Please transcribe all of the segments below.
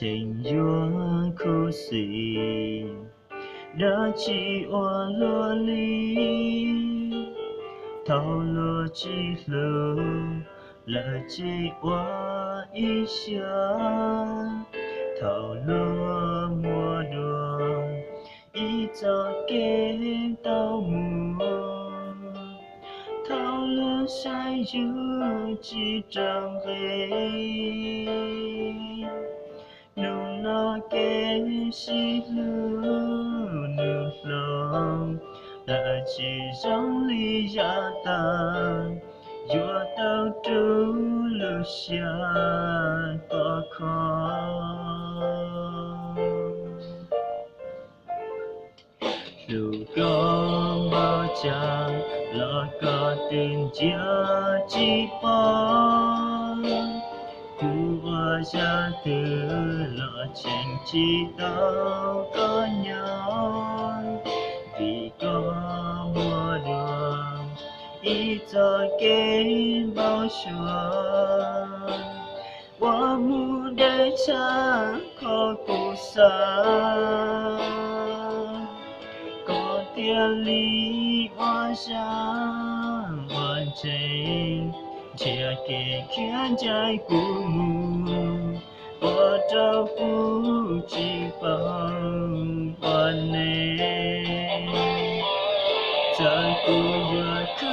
情愿苦死，热气我落里，头落起路，热气我一下，头落莫多，一早给到木。头落晒有几张黑，努那给西路努龙，那几张里亚当，我到处路下个空。如果我将那个定家几包，不我下的那情几道个鸟，vì có mùa đường ít giờ kế bao xuân, qua mùa để cha khó cụ sa. Thiên lý hoa sáng hoàn chỉnh chia kể khiến trái của mù bỏ trao phú chỉ bằng hoàn nề chẳng cụ vừa cứ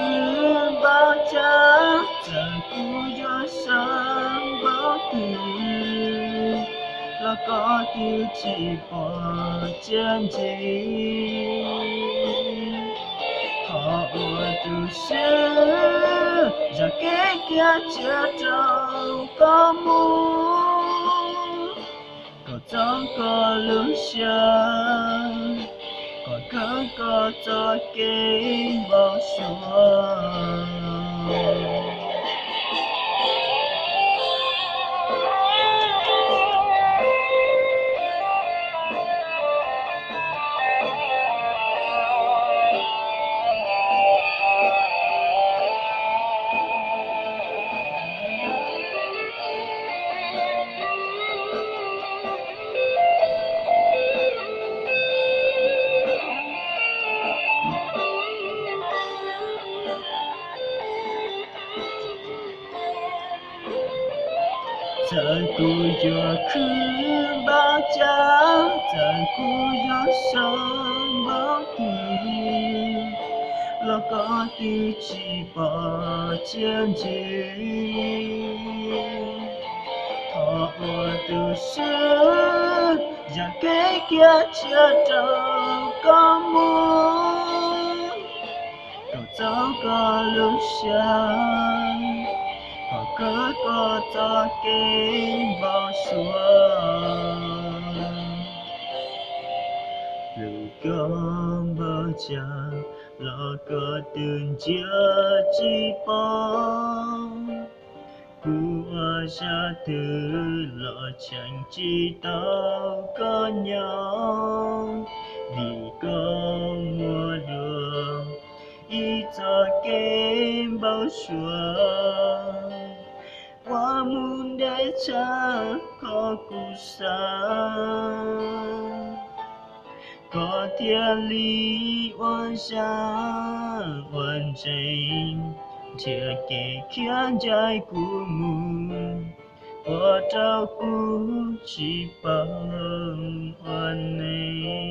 bao cha chẳng cụ vừa sáng bao từ là có tiêu chỉ bỏ chân chỉ họ ủa từ xưa giờ cái kia chưa trâu có muốn có trong có lúc xưa còn có cho cái bao xuân. Chẳng cụ do khứ bao cha, chẳng cụ do sống bao kỳ, lo có tiêu chỉ bỏ chân chỉ. Thọ ủa từ xưa, giờ cái kia chưa trâu có muốn, cậu cháu có lúc sáng. Họ có cho cái bao xuân, dù có bao giờ lo có từng chia chỉ bóng, của ra từ lo chẳng chỉ tao có nhau, vì có mùa đường ít cho cái bao xuân. Qua muôn để cha có cụ sa, có thiên lý oan xa oan trình chưa kể khiến trái của mùn qua trao cú chỉ bằng oan này.